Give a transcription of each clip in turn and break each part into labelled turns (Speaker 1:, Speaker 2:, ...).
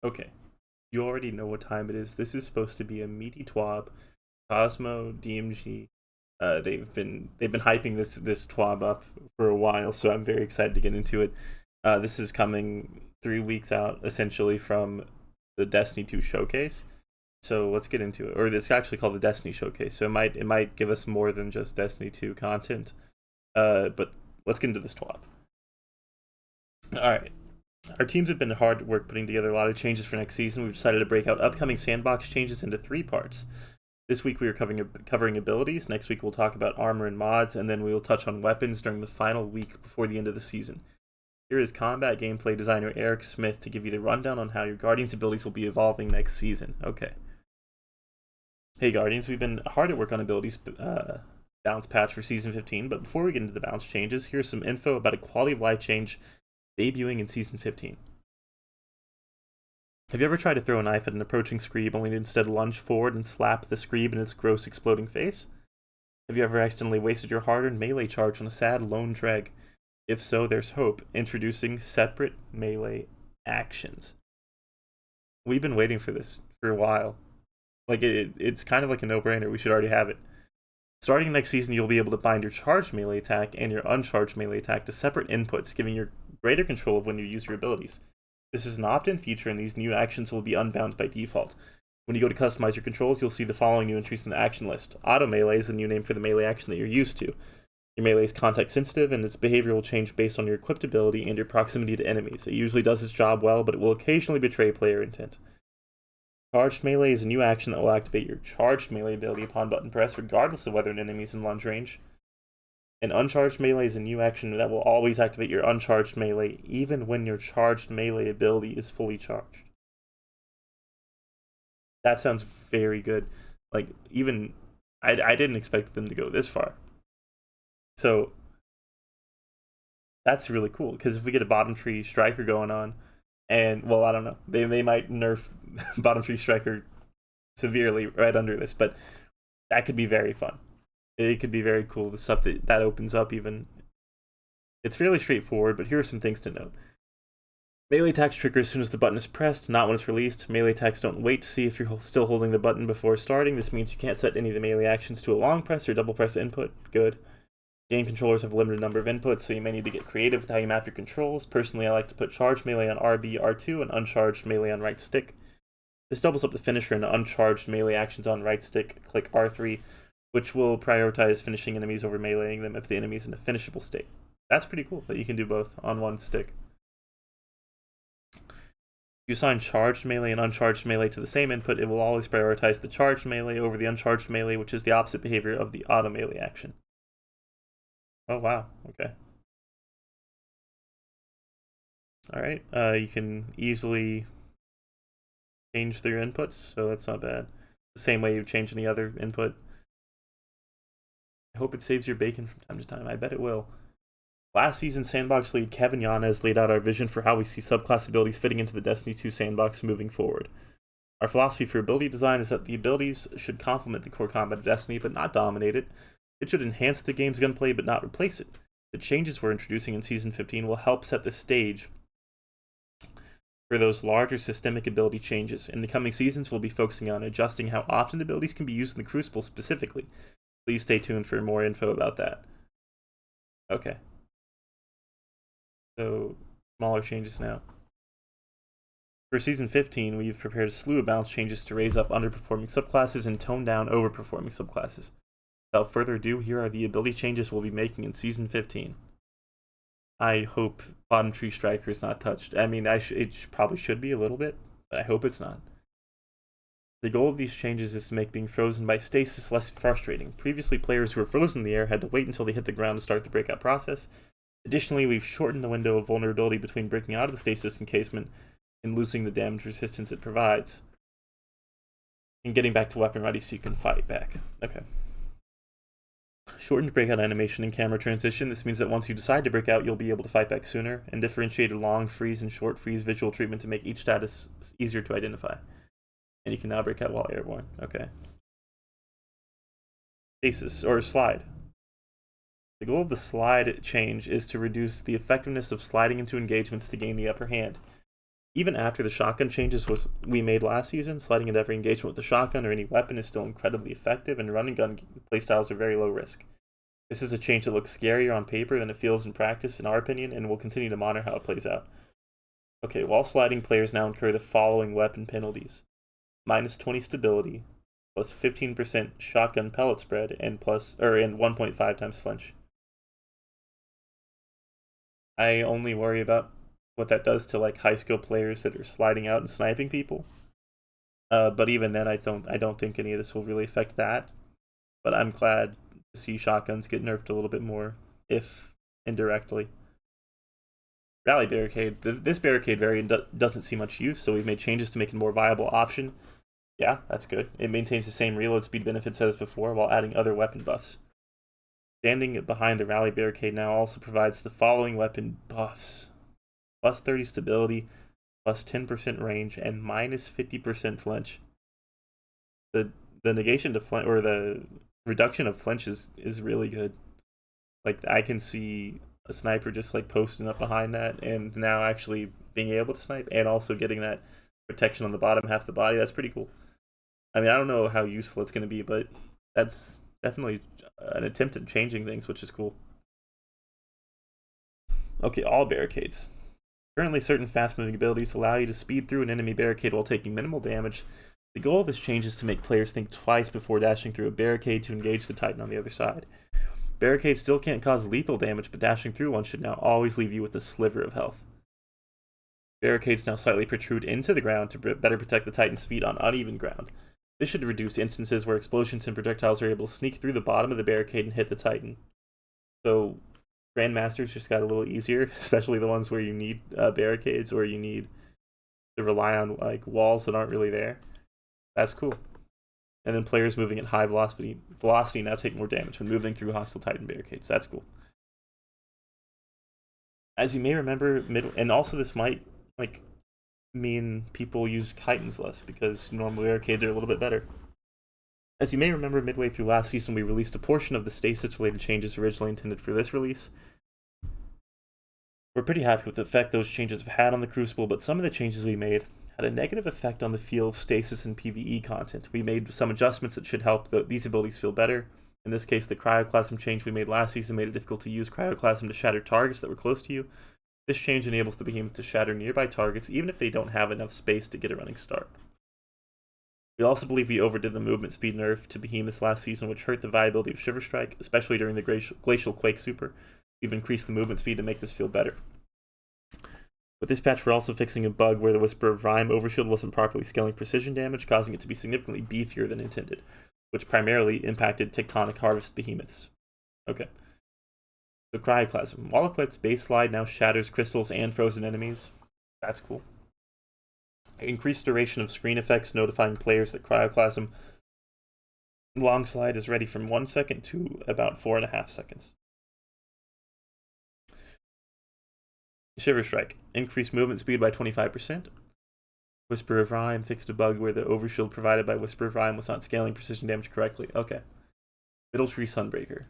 Speaker 1: Okay, you already know what time it is. This is supposed to be a meaty TWAB. Cosmo, DMG. They've been hyping this TWAB up for a while, so I'm very excited to get into it. This is coming 3 weeks out, essentially, from the Destiny 2 showcase. So let's get into it. Or it's actually called the Destiny Showcase, so it might give us more than just Destiny 2 content. But let's get into this TWAB. All right. Our teams have been hard at work putting together a lot of changes for next season. We've decided to break out upcoming sandbox changes into 3 parts. This week we are covering abilities. Next week we'll talk about armor and mods, and then we will touch on weapons during the final week before the end of the season. Here is combat gameplay designer Eric Smith to give you the rundown on how your Guardians abilities will be evolving next season. Okay. Hey Guardians, we've been hard at work on abilities balance patch for Season 15, but before we get into the balance changes, here's some info about a quality of life change debuting in Season 15. Have you ever tried to throw a knife at an approaching Screeb only to instead lunge forward and slap the Screeb in its gross exploding face? Have you ever accidentally wasted your hard-earned melee charge on a sad lone dreg? If so, there's hope. Introducing separate melee actions. We've been waiting for this for a while. Like, it's kind of like a no-brainer. We should already have it. Starting next season, you'll be able to bind your charged melee attack and your uncharged melee attack to separate inputs, giving you greater control of when you use your abilities. This is an opt-in feature, and these new actions will be unbound by default. When you go to customize your controls, you'll see the following new entries in the action list. Auto Melee is the new name for the melee action that you're used to. Your melee is context sensitive, and its behavior will change based on your equipped ability and your proximity to enemies. It usually does its job well, but it will occasionally betray player intent. Charged Melee is a new action that will activate your charged melee ability upon button press, regardless of whether an enemy is in lunge range. And Uncharged Melee is a new action that will always activate your Uncharged Melee, even when your charged melee ability is fully charged. That sounds very good. Like, even I didn't expect them to go this far. So that's really cool, because if we get a bottom tree striker going on, and, well, I don't know, they might nerf bottom tree striker severely right under this, but that could be very fun. It could be very cool, the stuff that opens up. Even it's fairly straightforward, but here are some things to note. Melee attacks trigger as soon as the button is pressed, not when it's released. Melee attacks don't wait to see if you're still holding the button before starting. This means you can't set any of the melee actions to a long press or double press input. Good. Game controllers have a limited number of inputs, so you may need to get creative with how you map your controls. Personally, I like to put charged melee on RB, R2, and uncharged melee on right stick. This doubles up the finisher and uncharged melee actions on right stick. Click R3, which will prioritize finishing enemies over meleeing them if the enemy is in a finishable state. That's pretty cool that you can do both on one stick. If you assign charged melee and uncharged melee to the same input, it will always prioritize the charged melee over the uncharged melee, which is the opposite behavior of the auto melee action. Oh, wow. Okay. Alright, you can easily change their inputs, so that's not bad. The same way you change any other input. I hope it saves your bacon from time to time. I bet it will. Last season, Sandbox lead Kevin Yanez laid out our vision for how we see subclass abilities fitting into the Destiny 2 sandbox moving forward. Our philosophy for ability design is that the abilities should complement the core combat of Destiny, but not dominate it. It should enhance the game's gunplay, but not replace it. The changes we're introducing in Season 15 will help set the stage for those larger systemic ability changes. In the coming seasons, we'll be focusing on adjusting how often abilities can be used in the Crucible specifically. Please stay tuned for more info about that. Okay. So, smaller changes now. For Season 15, we've prepared a slew of balance changes to raise up underperforming subclasses and tone down overperforming subclasses. Without further ado, here are the ability changes we'll be making in Season 15. I hope Bottom Tree Striker is not touched. I mean, it probably should be a little bit, but I hope it's not. The goal of these changes is to make being frozen by stasis less frustrating. Previously, players who were frozen in the air had to wait until they hit the ground to start the breakout process. Additionally, we've shortened the window of vulnerability between breaking out of the stasis encasement and losing the damage resistance it provides, and getting back to weapon ready so you can fight back. Okay. Shortened breakout animation and camera transition. This means that once you decide to break out, you'll be able to fight back sooner, and differentiated long freeze and short freeze visual treatment to make each status easier to identify. And you can now break out while airborne. Okay. Stasis, or slide. The goal of the slide change is to reduce the effectiveness of sliding into engagements to gain the upper hand. Even after the shotgun changes we made last season, sliding into every engagement with the shotgun or any weapon is still incredibly effective, and run and gun playstyles are very low risk. This is a change that looks scarier on paper than it feels in practice, in our opinion, and we'll continue to monitor how it plays out. Okay, while sliding, players now incur the following weapon penalties: -20 stability, plus 15% shotgun pellet spread, and 1.5 times flinch. I only worry about what that does to like high skill players that are sliding out and sniping people. But even then, I don't think any of this will really affect that. But I'm glad to see shotguns get nerfed a little bit more, if indirectly. Rally Barricade. This Barricade variant doesn't see much use, so we've made changes to make it a more viable option. Yeah, that's good. It maintains the same reload speed benefits as before, while adding other weapon buffs. Standing behind the Rally Barricade now also provides the following weapon buffs: plus 30 stability, plus 10% range, and minus 50% flinch. The negation to flinch, or the reduction of flinch is really good. Like, I can see a sniper just like posting up behind that and now actually being able to snipe and also getting that protection on the bottom half of the body. That's pretty cool. I mean, I don't know how useful it's going to be, but that's definitely an attempt at changing things, which is cool. Okay, all barricades. Currently, certain fast-moving abilities allow you to speed through an enemy barricade while taking minimal damage. The goal of this change is to make players think twice before dashing through a barricade to engage the Titan on the other side. Barricades still can't cause lethal damage, but dashing through one should now always leave you with a sliver of health. Barricades now slightly protrude into the ground to better protect the Titan's feet on uneven ground. This should reduce instances where explosions and projectiles are able to sneak through the bottom of the barricade and hit the Titan. So, Grandmasters just got a little easier, especially the ones where you need barricades or you need to rely on like walls that aren't really there. That's cool. And then players moving at high velocity now take more damage when moving through hostile Titan barricades. That's cool. As you may remember, and also this might like mean people use Titans less because normal barricades are a little bit better. As you may remember, midway through last season, we released a portion of the stasis-related changes originally intended for this release. We're pretty happy with the effect those changes have had on the Crucible, but some of the changes we made had a negative effect on the feel of stasis and PvE content. We made some adjustments that should help these abilities feel better. In this case, the Cryoclasm change we made last season made it difficult to use Cryoclasm to shatter targets that were close to you. This change enables the Behemoth to shatter nearby targets even if they don't have enough space to get a running start. We also believe we overdid the movement speed nerf to Behemoths last season, which hurt the viability of Shiver Strike, especially during the Glacial Quake Super. We've increased the movement speed to make this feel better. With this patch, we're also fixing a bug where the Whisper of Rhyme Overshield wasn't properly scaling precision damage, causing it to be significantly beefier than intended, which primarily impacted Tectonic Harvest Behemoths. Okay. So Cryoclasm. While equipped, Base Slide now shatters crystals and frozen enemies. That's cool. Increased duration of screen effects, notifying players that Cryoclasm Long Slide is ready from 1 second to about 4.5 seconds. Shiver Strike. Increased movement speed by 25%. Whisper of Rhyme fixed a bug where the overshield provided by Whisper of Rhyme was not scaling precision damage correctly. Okay. Middle Tree Sunbreaker.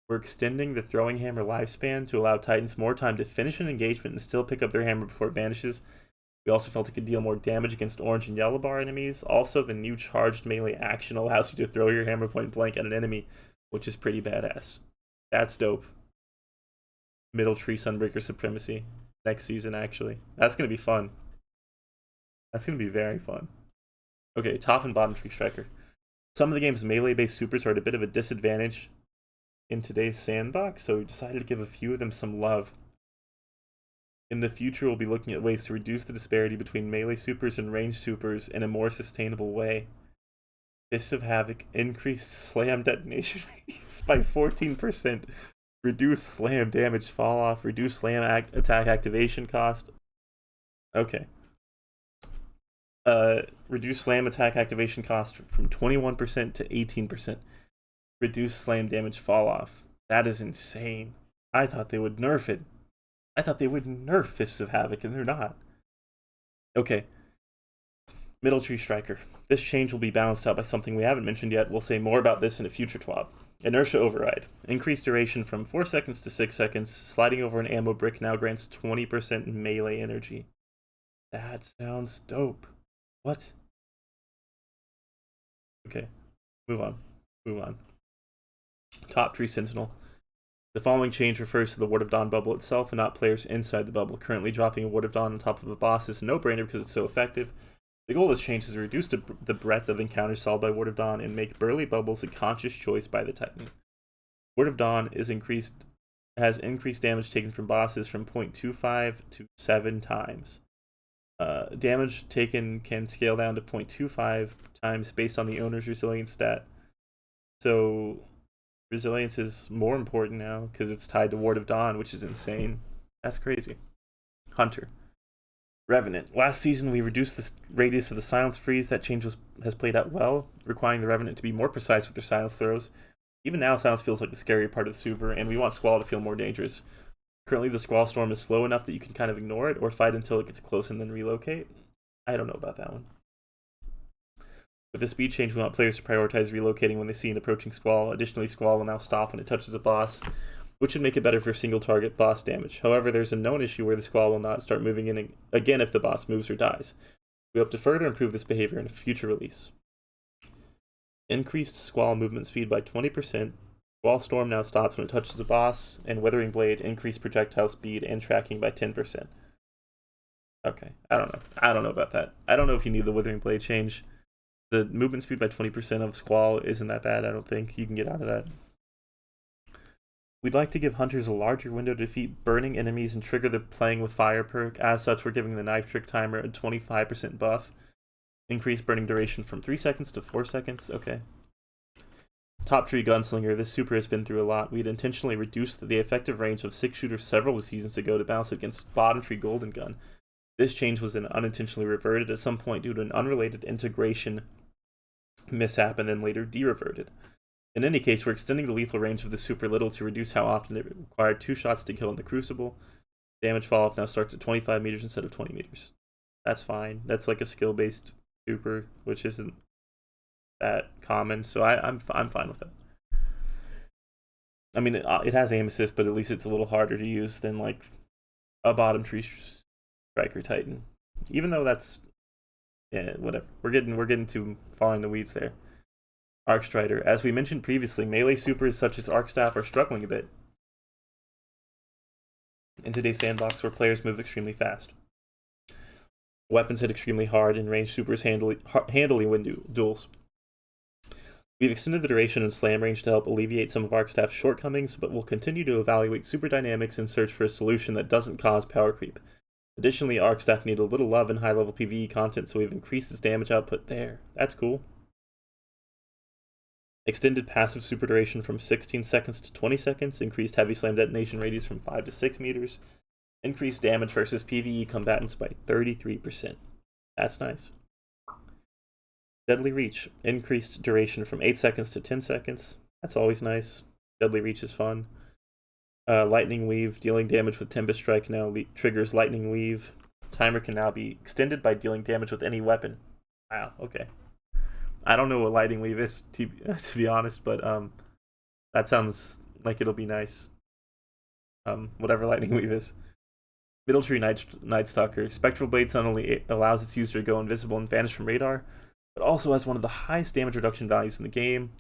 Speaker 1: We're extending the throwing hammer lifespan to allow Titans more time to finish an engagement and still pick up their hammer before it vanishes. We also felt it could deal more damage against orange and yellow bar enemies. Also, the new charged melee action allows you to throw your hammer point blank at an enemy, which is pretty badass. That's dope. Middle Tree Sunbreaker Supremacy. Next season, actually. That's going to be fun. That's going to be very fun. Okay, top and bottom Tree Striker. Some of the game's melee-based supers are at a bit of a disadvantage in today's sandbox, so we decided to give a few of them some love. In the future, we'll be looking at ways to reduce the disparity between melee supers and ranged supers in a more sustainable way. Fists of Havoc increased slam detonation radius by 14%. Reduce slam damage fall off. Reduce slam attack activation cost. Okay. Reduce slam attack activation cost from 21% to 18%. Reduce slam damage fall off. That is insane. I thought they would nerf it. I thought they would nerf Fists of Havoc, and they're not. Okay. Middle Tree Striker. This change will be balanced out by something we haven't mentioned yet. We'll say more about this in a future TWAB. Inertia Override. Increased duration from 4 seconds to 6 seconds. Sliding over an ammo brick now grants 20% melee energy. That sounds dope. What? Okay, move on. Move on. Top Tree Sentinel. The following change refers to the Ward of Dawn bubble itself and not players inside the bubble. Currently, dropping a Ward of Dawn on top of a boss is a no-brainer because it's so effective. The goal of this change is to reduce the breadth of encounters solved by Ward of Dawn and make burly bubbles a conscious choice by the Titan. Ward of Dawn has increased damage taken from bosses from 0.25 to 7 times. Damage taken can scale down to 0.25 times based on the owner's resilience stat. So resilience is more important now because it's tied to Ward of Dawn, which is insane. That's crazy. Hunter. Revenant. Last season, we reduced the radius of the silence freeze. That change has played out well, requiring the Revenant to be more precise with their silence throws. Even now, silence feels like the scary part of the super, and we want Squall to feel more dangerous. Currently, the Squall Storm is slow enough that you can kind of ignore it, or fight until it gets close and then relocate. I don't know about that one. With the speed change, we want players to prioritize relocating when they see an approaching Squall. Additionally, Squall will now stop when it touches a boss, which should make it better for single target boss damage. However, there's a known issue where the Squall will not start moving in again if the boss moves or dies. We hope to further improve this behavior in a future release. Increased Squall movement speed by 20%. Squall Storm now stops when it touches a boss, and Withering Blade increased projectile speed and tracking by 10%. Okay, I don't know about that. I don't know if you need the Withering Blade change. The movement speed by 20% of Squall isn't that bad, I don't think. You can get out of that. We'd like to give hunters a larger window to defeat burning enemies and trigger the playing with fire perk. As such, we're giving the knife trick timer a 25% buff. Increase burning duration from 3 seconds to 4 seconds. Okay. Top Tree Gunslinger. This super has been through a lot. We had intentionally reduced the effective range of 6-shooter several seasons ago to balance it against Bottom Tree Golden Gun. This change was then unintentionally reverted at some point due to an unrelated integration mishap and then later de-reverted. In any case, we're extending the lethal range of the super little to reduce how often it required 2 shots to kill in the Crucible. Damage fall-off now starts at 25 meters instead of 20 meters. That's fine. That's like a skill-based super, which isn't that common, so I'm fine with it. I mean, it has aim assist, but at least it's a little harder to use than like a Bottom Tree Striker Titan. Even though that's, yeah, whatever. We're getting too far in the weeds there. Arc Strider. As we mentioned previously, melee supers such as Arc Staff are struggling a bit in today's sandbox where players move extremely fast. Weapons hit extremely hard and range supers handily win duels. We've extended the duration and slam range to help alleviate some of Arc Staff's shortcomings, but we'll continue to evaluate super dynamics and search for a solution that doesn't cause power creep. Additionally, Arc Staff need a little love in high-level PvE content, so we've increased its damage output there. That's cool. Extended passive super duration from 16 seconds to 20 seconds, increased heavy slam detonation radius from 5 to 6 meters, increased damage versus PvE combatants by 33%. That's nice. Deadly Reach, increased duration from 8 seconds to 10 seconds. That's always nice. Deadly Reach is fun. Lightning Weave, dealing damage with Tempest Strike now triggers Lightning Weave. Timer can now be extended by dealing damage with any weapon. Wow, okay. I don't know what Lightning Weave is, to be honest, but that sounds like it'll be nice. Whatever Lightning Weave is. Middle Tree Night Stalker. Spectral Blade not only allows its user to go invisible and vanish from radar, but also has one of the highest damage reduction values in the game.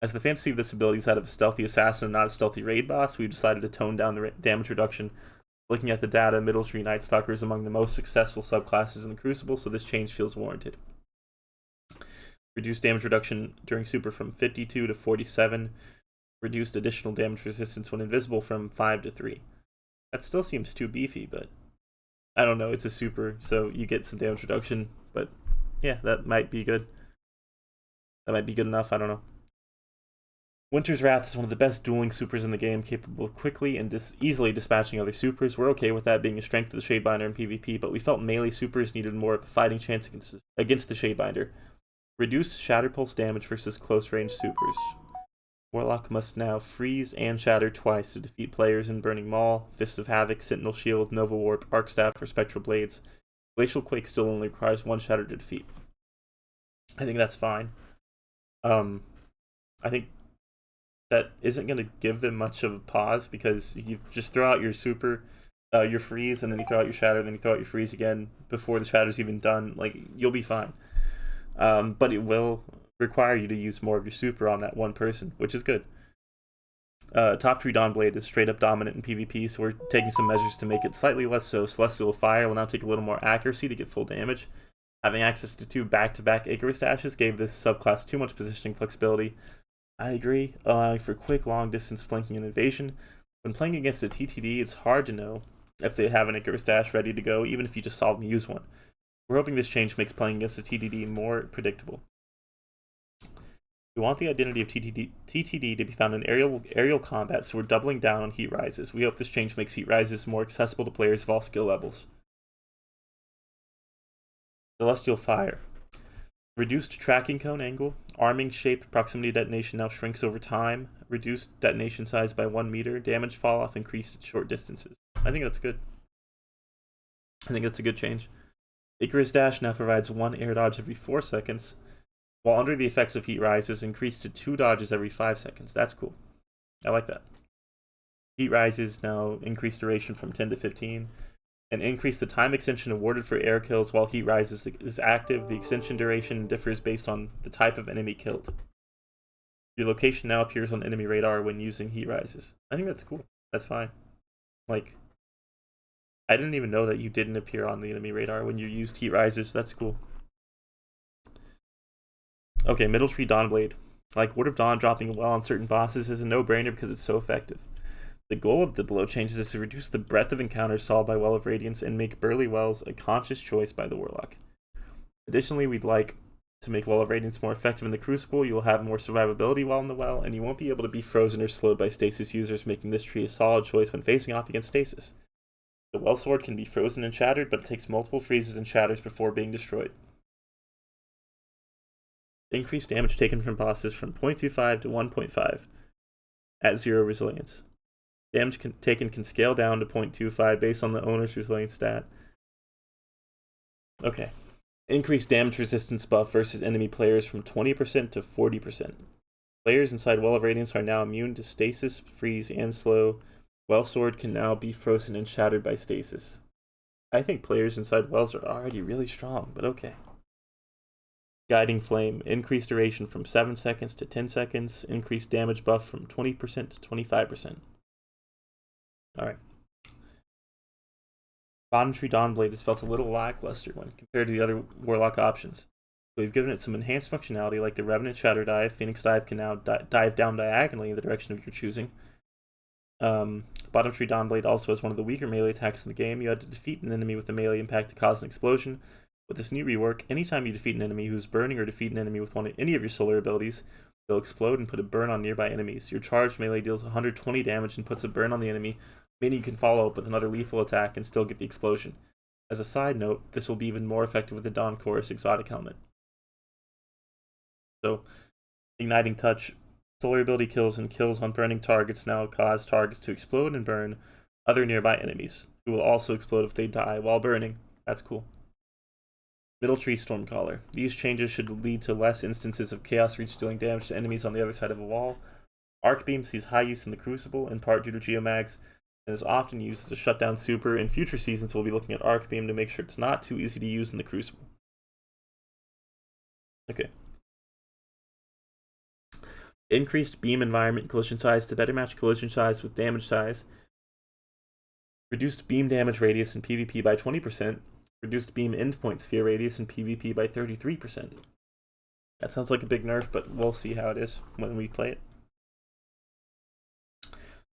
Speaker 1: As the fantasy of this ability is that of a stealthy assassin and not a stealthy raid boss, we've decided to tone down the damage reduction. Looking at the data, Middle Tree Night Stalker is among the most successful subclasses in the Crucible, so this change feels warranted. Reduced damage reduction during super from 52 to 47. Reduced additional damage resistance when invisible from 5 to 3. That still seems too beefy, but I don't know. It's a super, so you get some damage reduction, but yeah, that might be good. That might be good enough, I don't know. Winter's Wrath is one of the best dueling supers in the game, capable of quickly and easily dispatching other supers. We're okay with that being a strength of the Shadebinder in PvP, but we felt melee supers needed more of a fighting chance against the Shadebinder. Reduce Shatter Pulse damage versus close-range supers. Warlock must now freeze and shatter twice to defeat players in Burning Maul, Fists of Havoc, Sentinel Shield, Nova Warp, Arc Staff, or Spectral Blades. Glacial Quake still only requires 1 shatter to defeat. I think that's fine. I think that isn't going to give them much of a pause because you just throw out your super, your freeze, and then you throw out your shatter, and then you throw out your freeze again before the shatter's even done, like, you'll be fine. But it will require you to use more of your super on that one person, which is good. Top Tree Dawnblade is straight up dominant in PvP, so we're taking some measures to make it slightly less so. Celestial Fire will now take a little more accuracy to get full damage. Having access to 2 back-to-back Icarus Dashes gave this subclass too much positioning flexibility. I agree, allowing for quick, long-distance flanking and evasion. When playing against a TTD, it's hard to know if they have an Icarus Dash ready to go, even if you just seldom use one. We're hoping this change makes playing against a TTD more predictable. We want the identity of TTD to be found in aerial combat, so we're doubling down on heat rises. We hope this change makes heat rises more accessible to players of all skill levels. Celestial Fire. Reduced tracking cone angle. Arming shape proximity detonation now shrinks over time. Reduced detonation size by 1 meter. Damage fall off increased at short distances. I think that's good. I think that's a good change. Icarus Dash now provides 1 air dodge every 4 seconds. While under the effects of heat rises, increased to 2 dodges every 5 seconds. That's cool. I like that. Heat rises now increase duration from 10 to 15. And increase the time extension awarded for air kills while heat rises is active. The extension duration differs based on the type of enemy killed. Your location now appears on enemy radar when using heat rises. I think that's cool. That's fine. Like, I didn't even know that you didn't appear on the enemy radar when you used heat rises. That's cool. Okay, Middle Tree Dawnblade. Like Word of Dawn dropping well on certain bosses is a no-brainer because it's so effective. The goal of the below changes is to reduce the breadth of encounters solved by Well of Radiance and make Burly Wells a conscious choice by the Warlock. Additionally, we'd like to make Well of Radiance more effective in the Crucible. You will have more survivability while in the well, and you won't be able to be frozen or slowed by stasis users, making this tree a solid choice when facing off against stasis. The Well Sword can be frozen and shattered, but it takes multiple freezes and shatters before being destroyed. Increased damage taken from bosses from 0.25 to 1.5 at 0 resilience. Damage taken can scale down to 0.25 based on the owner's resilience stat. Okay. Increased damage resistance buff versus enemy players from 20% to 40%. Players inside Well of Radiance are now immune to stasis, freeze, and slow. Well Sword can now be frozen and shattered by stasis. I think players inside Wells are already really strong, but okay. Guiding Flame. Increased duration from 7 seconds to 10 seconds. Increased damage buff from 20% to 25%. Alright. Bottom Tree Dawnblade has felt a little lackluster when compared to the other Warlock options. So we've given it some enhanced functionality like the Revenant Shatter Dive. Phoenix Dive can now dive down diagonally in the direction of your choosing. Bottom Tree Dawnblade also has one of the weaker melee attacks in the game. You had to defeat an enemy with a melee impact to cause an explosion. With this new rework, anytime you defeat an enemy who's burning or defeat an enemy with any of your solar abilities, they'll explode and put a burn on nearby enemies. Your charged melee deals 120 damage and puts a burn on the enemy, meaning you can follow up with another lethal attack and still get the explosion. As a side note, this will be even more effective with the Dawn Chorus exotic helmet. So, Igniting Touch. Solar ability kills and kills on burning targets now cause targets to explode and burn other nearby enemies, who will also explode if they die while burning. That's cool. Middle Tree Stormcaller. These changes should lead to less instances of Chaos Reach dealing damage to enemies on the other side of a wall. Arc Beam sees high use in the Crucible, in part due to Geomags, and is often used as a shutdown super. In future seasons, we'll be looking at Arc Beam to make sure it's not too easy to use in the Crucible. Okay. Increased beam environment collision size to better match collision size with damage size. Reduced beam damage radius in PvP by 20%. Reduced beam endpoint sphere radius in PvP by 33%. That sounds like a big nerf, but we'll see how it is when we play it.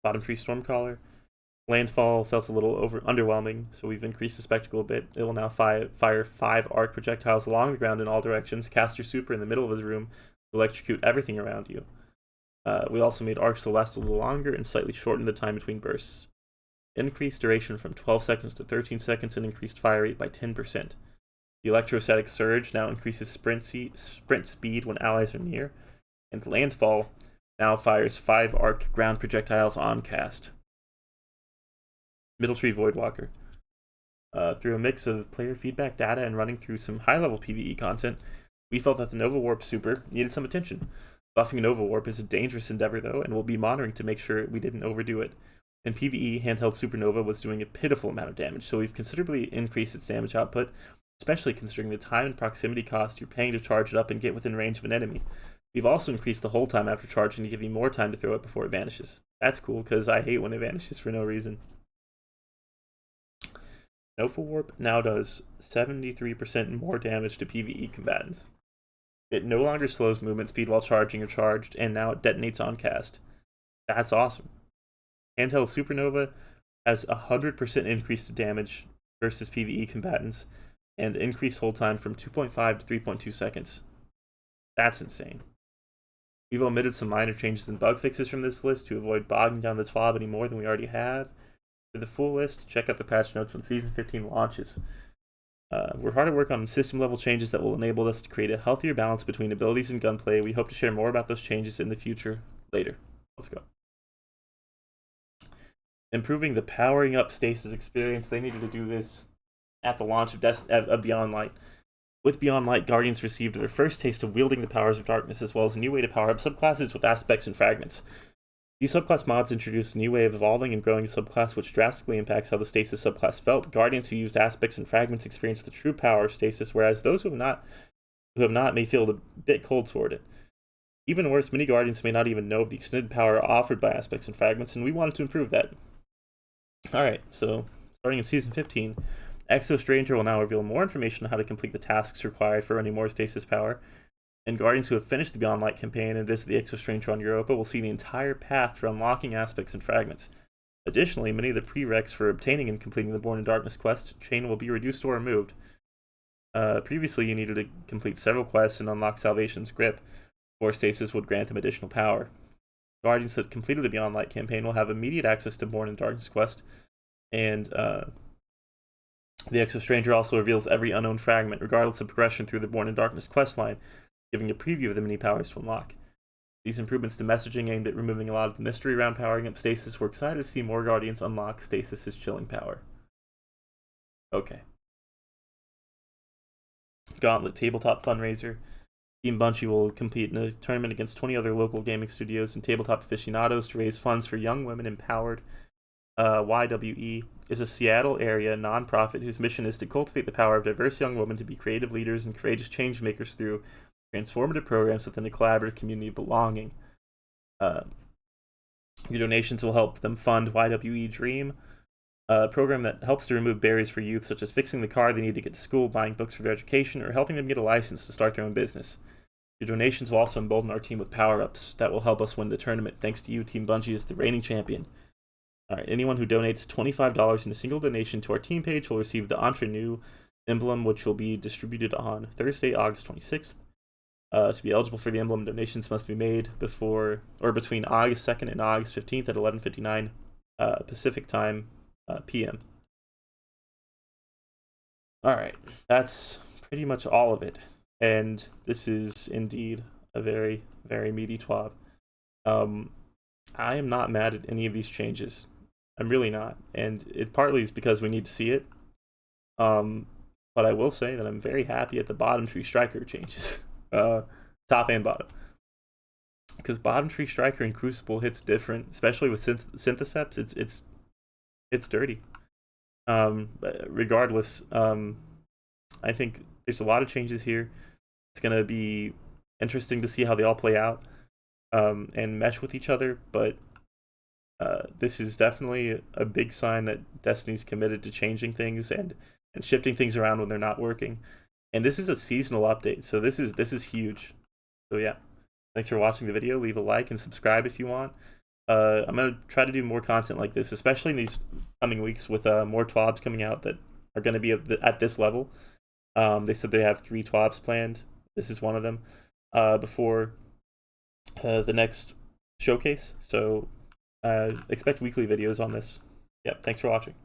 Speaker 1: Bottom Tree Stormcaller. Landfall felt a little underwhelming, so we've increased the spectacle a bit. It will now fire 5 arc projectiles along the ground in all directions, cast your super in the middle of his room to electrocute everything around you. We also made Arc Celeste a little longer and slightly shortened the time between bursts. Increased duration from 12 seconds to 13 seconds and increased fire rate by 10%. The Electrostatic Surge now increases sprint speed when allies are near. And Landfall now fires 5 arc ground projectiles on cast. Middle Tree Voidwalker. Through a mix of player feedback data and running through some high-level PvE content, we felt that the Nova Warp super needed some attention. Buffing Nova Warp is a dangerous endeavor though, and we'll be monitoring to make sure we didn't overdo it. In PvE, Handheld Supernova was doing a pitiful amount of damage, so we've considerably increased its damage output, especially considering the time and proximity cost you're paying to charge it up and get within range of an enemy. We've also increased the hold time after charging to give you more time to throw it before it vanishes. That's cool, because I hate when it vanishes for no reason. Nova Warp now does 73% more damage to PvE combatants. It no longer slows movement speed while charging or charged, and now it detonates on cast. That's awesome. Handheld Supernova has 100% increase to damage versus PvE combatants, and increased hold time from 2.5 to 3.2 seconds. That's insane. We've omitted some minor changes and bug fixes from this list to avoid bogging down the TWAB any more than we already have. For the full list, check out the patch notes when Season 15 launches. We're hard at work on system-level changes that will enable us to create a healthier balance between abilities and gunplay. We hope to share more about those changes in the future later. Let's go. Improving the powering up stasis experience. They needed to do this at the launch of Beyond Light. With Beyond Light, Guardians received their first taste of wielding the powers of darkness, as well as a new way to power up subclasses with aspects and fragments. These subclass mods introduced a new way of evolving and growing a subclass, which drastically impacts how the stasis subclass felt. Guardians who used aspects and fragments experienced the true power of stasis, whereas those who have not may feel a bit cold toward it. Even worse, many Guardians may not even know of the extended power offered by aspects and fragments, and we wanted to improve that. Alright, so starting in Season 15, Exo Stranger will now reveal more information on how to complete the tasks required for running more stasis power, and Guardians who have finished the Beyond Light campaign and visit the Exo Stranger on Europa will see the entire path for unlocking aspects and fragments. Additionally, many of the prereqs for obtaining and completing the Born in Darkness quest chain will be reduced or removed. Previously, you needed to complete several quests and unlock Salvation's Grip, before stasis would grant them additional power. Guardians that completed the Beyond Light campaign will have immediate access to Born in Darkness quest, and the Exo Stranger also reveals every unknown fragment, regardless of progression through the Born in Darkness questline, giving a preview of the many powers to unlock. These improvements to messaging aimed at removing a lot of the mystery around powering up stasis. We're excited to see more Guardians unlock stasis' chilling power. Okay. Gauntlet Tabletop Fundraiser. Team Bungie will compete in a tournament against 20 other local gaming studios and tabletop aficionados to raise funds for Young Women Empowered. YWE is a Seattle area nonprofit whose mission is to cultivate the power of diverse young women to be creative leaders and courageous change makers through transformative programs within a collaborative community of belonging. Your donations will help them fund YWE Dream, a program that helps to remove barriers for youth, such as fixing the car they need to get to school, buying books for their education, or helping them get a license to start their own business. Your donations will also embolden our team with power-ups that will help us win the tournament. Thanks to you, Team Bungie is the reigning champion. Alright, anyone who donates $25 in a single donation to our team page will receive the Entre Nous emblem, which will be distributed on Thursday, August 26th. To be eligible for the emblem, donations must be made before or between August 2nd and August 15th at 11:59 Pacific time PM. Alright, that's pretty much all of it. And this is indeed a very, very meaty TWAB. I am not mad at any of these changes. I'm really not. And it partly is because we need to see it. But I will say that I'm very happy at the bottom tree striker changes. Top and bottom. Because bottom tree striker and Crucible hits different, especially with Syntheseps. It's dirty. Regardless, I think there's a lot of changes here. It's gonna be interesting to see how they all play out and mesh with each other, but this is definitely a big sign that Destiny's committed to changing things and shifting things around when they're not working. And this is a seasonal update, so this is huge. So yeah, thanks for watching the video. Leave a like and subscribe if you want. I'm gonna try to do more content like this, especially in these coming weeks with more TWABs coming out that are going to be at this level. They said they have 3 TWABs planned. This is one of them before the next showcase. So expect weekly videos on this. Yep, thanks for watching.